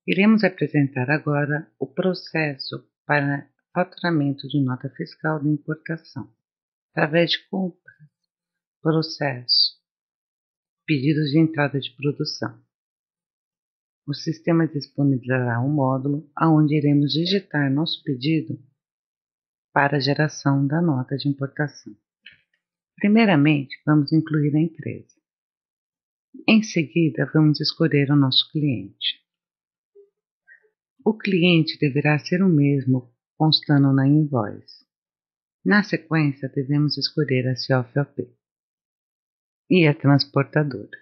Iremos apresentar agora o processo para faturamento de nota fiscal de importação, através de compras, processo, pedidos de entrada de produção. O sistema disponibilizará um módulo onde iremos digitar nosso pedido para a geração da nota de importação. Primeiramente, vamos incluir a empresa. Em seguida, vamos escolher o nosso cliente. O cliente deverá ser o mesmo constando na invoice. Na sequência, devemos escolher a COFOP e a transportadora.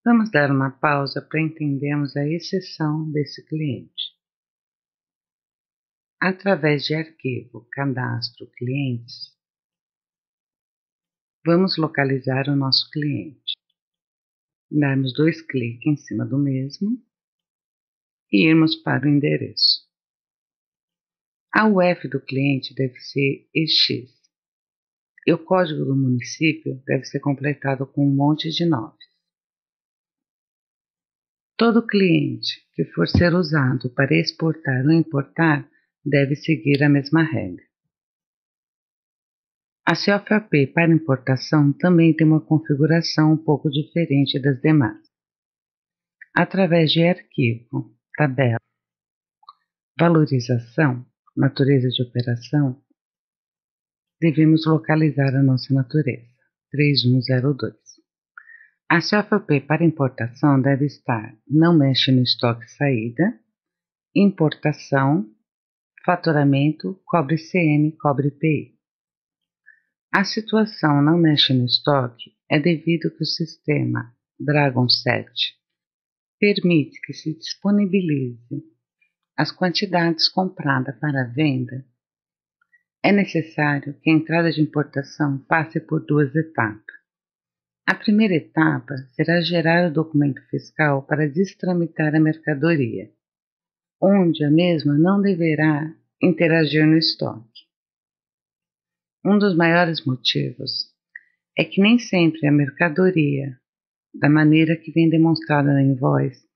Vamos dar uma pausa para entendermos a exceção desse cliente. Através de arquivo Cadastro Clientes, vamos localizar o nosso cliente. Darmos 2 cliques em cima do mesmo e irmos para o endereço. A UF do cliente deve ser EX e o código do município deve ser completado com um monte de 9. Todo cliente que for ser usado para exportar ou importar deve seguir a mesma regra. A COFOP para importação também tem uma configuração um pouco diferente das demais. Através de arquivo, tabela, valorização, natureza de operação, devemos localizar a nossa natureza, 3102. A COFOP para importação deve estar não mexe no estoque saída, importação, faturamento, cobre CM, cobre IPI. A situação não mexe no estoque é devido que o sistema Dragon 7 permite que se disponibilize as quantidades compradas para venda. É necessário que a entrada de importação passe por 2 etapas. A primeira etapa será gerar o documento fiscal para destramitar a mercadoria, onde a mesma não deverá interagir no estoque. Um dos maiores motivos é que nem sempre a mercadoria, da maneira que vem demonstrada na invoice,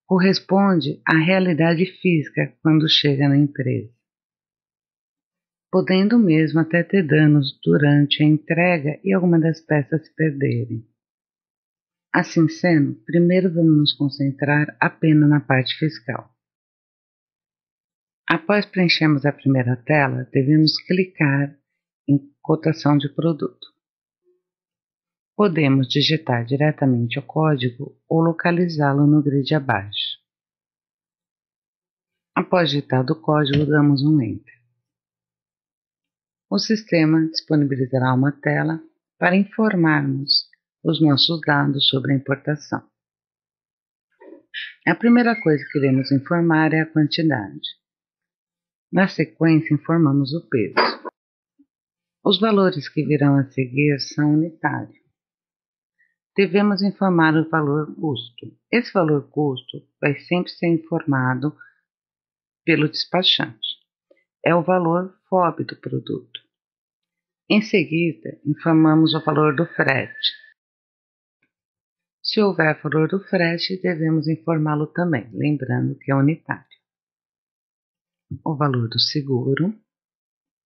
corresponde à realidade física quando chega na empresa, podendo mesmo até ter danos durante a entrega e algumas das peças se perderem. Assim sendo, primeiro vamos nos concentrar apenas na parte fiscal. Após preenchermos a primeira tela, devemos clicar em cotação de produto. Podemos digitar diretamente o código ou localizá-lo no grid abaixo. Após digitado o código, damos um Enter. O sistema disponibilizará uma tela para informarmos os nossos dados sobre a importação. A primeira coisa que iremos informar é a quantidade. Na sequência, informamos o peso. Os valores que virão a seguir são unitários. Devemos informar o valor custo. Esse valor custo vai sempre ser informado pelo despachante. É o valor FOB do produto. Em seguida, informamos o valor do frete. Se houver valor do frete, devemos informá-lo também, lembrando que é unitário. O valor do seguro.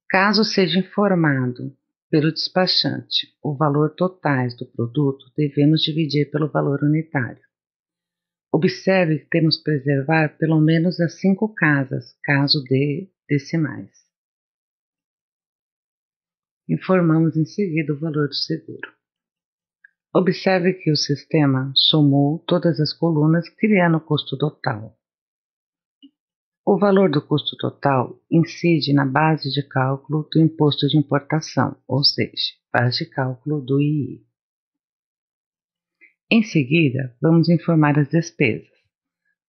Caso seja informado pelo despachante o valor totais do produto, devemos dividir pelo valor unitário. Observe que temos que preservar pelo menos as 5 casas, caso dê decimais. Informamos em seguida o valor do seguro. Observe que o sistema somou todas as colunas, criando o custo total. O valor do custo total incide na base de cálculo do imposto de importação, ou seja, base de cálculo do II. Em seguida, vamos informar as despesas.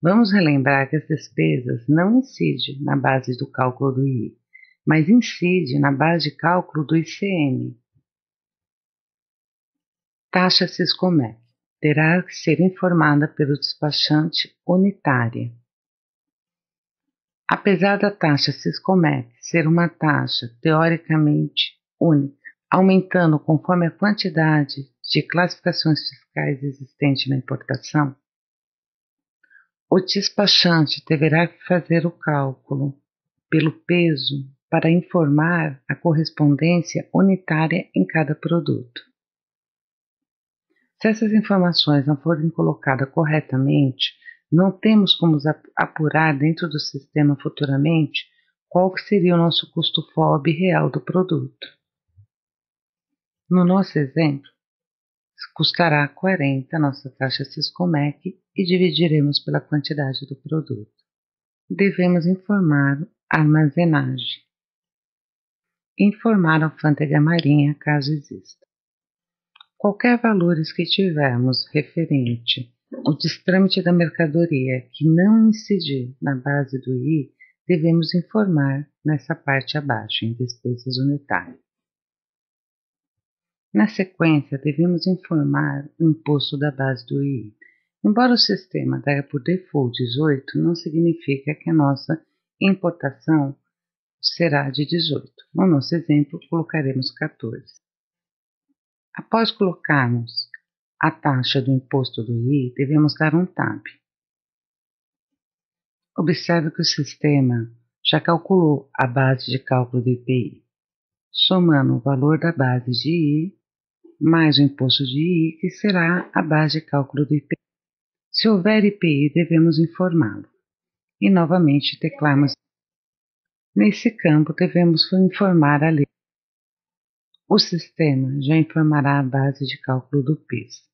Vamos relembrar que as despesas não incidem na base do cálculo do II, mas incidem na base de cálculo do ICM. Taxa Siscomec terá que ser informada pelo despachante unitária. Apesar da taxa Siscomec ser uma taxa teoricamente única, aumentando conforme a quantidade de classificações fiscais existente na importação, O despachante deverá fazer o cálculo pelo peso para informar a correspondência unitária em cada produto. Se essas informações não forem colocadas corretamente, não temos como apurar dentro do sistema futuramente qual que seria o nosso custo FOB real do produto. No nosso exemplo, custará 40 a nossa taxa Siscomec e dividiremos pela quantidade do produto. Devemos informar a armazenagem. Informar a alfândega marinha caso exista. Qualquer valores que tivermos referente ao destrâmite da mercadoria que não incidir na base do I, devemos informar nessa parte abaixo, em despesas unitárias. Na sequência, devemos informar o imposto da base do II. Embora o sistema dê por default 18, não significa que a nossa importação será de 18. No nosso exemplo, colocaremos 14. Após colocarmos a taxa do imposto do I, devemos dar um tab. Observe que o sistema já calculou a base de cálculo do IPI, somando o valor da base de I mais o imposto de I, que será a base de cálculo do IPI. Se houver IPI, devemos informá-lo. E novamente teclamos. Nesse campo, devemos informar a lei. O sistema já informará a base de cálculo do PIS.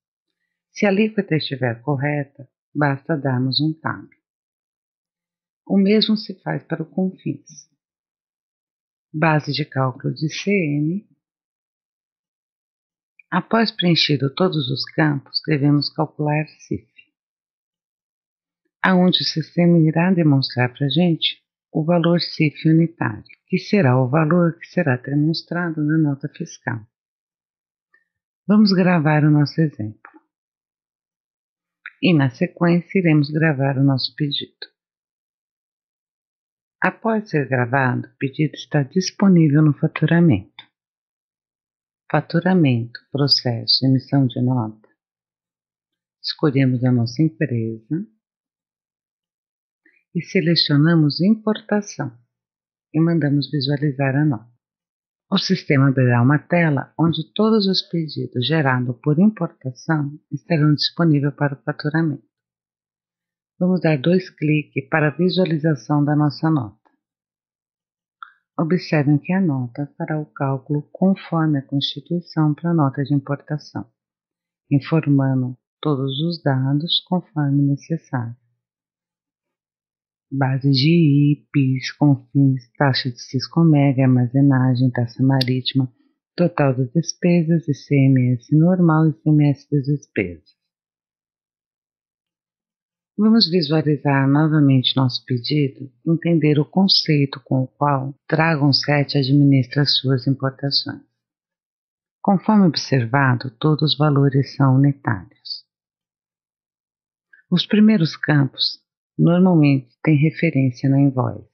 Se a alíquota estiver correta, basta darmos um tab. O mesmo se faz para o CONFINS. Base de cálculo de CM. Após preenchido todos os campos, devemos calcular CIF, aonde o sistema irá demonstrar para a gente o valor CIF unitário, que será o valor que será demonstrado na nota fiscal. Vamos gravar o nosso exemplo. E na sequência iremos gravar o nosso pedido. Após ser gravado, o pedido está disponível no faturamento. Faturamento, processo, emissão de nota. Escolhemos a nossa empresa e selecionamos importação e mandamos visualizar a nota. O sistema abrirá uma tela onde todos os pedidos gerados por importação estarão disponíveis para o faturamento. Vamos dar 2 cliques para a visualização da nossa nota. Observem que a nota fará o cálculo conforme a Constituição para a nota de importação, informando todos os dados conforme necessário. Base de I, PIS, CONFINS, taxa de Siscomeg, armazenagem, taxa marítima, total das despesas, ICMS normal e ICMS das despesas. Vamos visualizar novamente nosso pedido e entender o conceito com o qual Dragon 7 administra suas importações. Conforme observado, todos os valores são unitários. Os primeiros campos normalmente têm referência na invoice.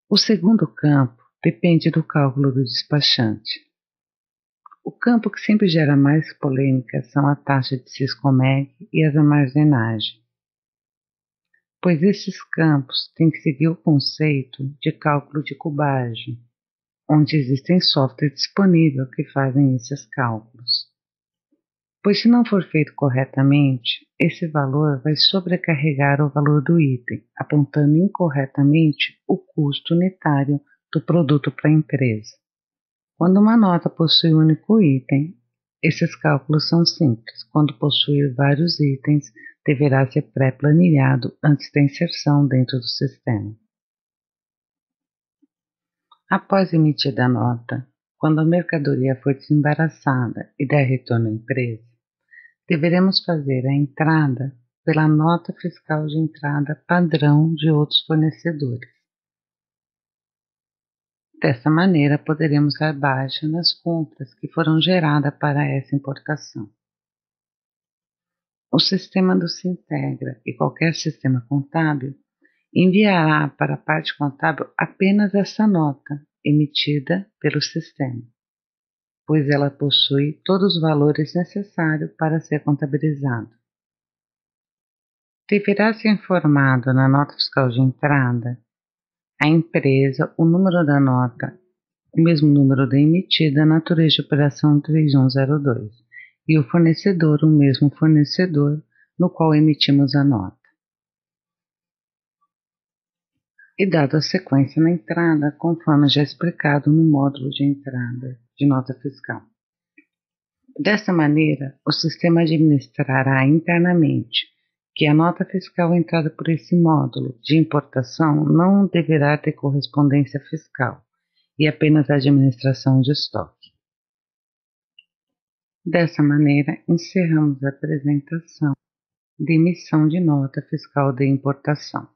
O segundo campo depende do cálculo do despachante. O campo que sempre gera mais polêmica são a taxa de Siscomeg e as armazenagens, pois esses campos têm que seguir o conceito de cálculo de cubagem, onde existem softwares disponíveis que fazem esses cálculos. Pois se não for feito corretamente, esse valor vai sobrecarregar o valor do item, apontando incorretamente o custo unitário do produto para a empresa. Quando uma nota possui um único item, esses cálculos são simples. Quando possuir vários itens, deverá ser pré-planilhado antes da inserção dentro do sistema. Após emitida a nota, quando a mercadoria for desembaraçada e der retorno à empresa, deveremos fazer a entrada pela nota fiscal de entrada padrão de outros fornecedores. Dessa maneira, poderemos dar baixa nas compras que foram geradas para essa importação. O sistema do Sintegra e qualquer sistema contábil enviará para a parte contábil apenas essa nota emitida pelo sistema, pois ela possui todos os valores necessários para ser contabilizado. Deverá ser informado na nota fiscal de entrada a empresa, o número da nota, o mesmo número da emitida, a natureza de operação 3102 e o fornecedor, o mesmo fornecedor no qual emitimos a nota. E dado a sequência na entrada, conforme já explicado no módulo de entrada de nota fiscal. Dessa maneira, o sistema administrará internamente que a nota fiscal entrada por esse módulo de importação não deverá ter correspondência fiscal e apenas a administração de estoque. Dessa maneira, encerramos a apresentação de emissão de nota fiscal de importação.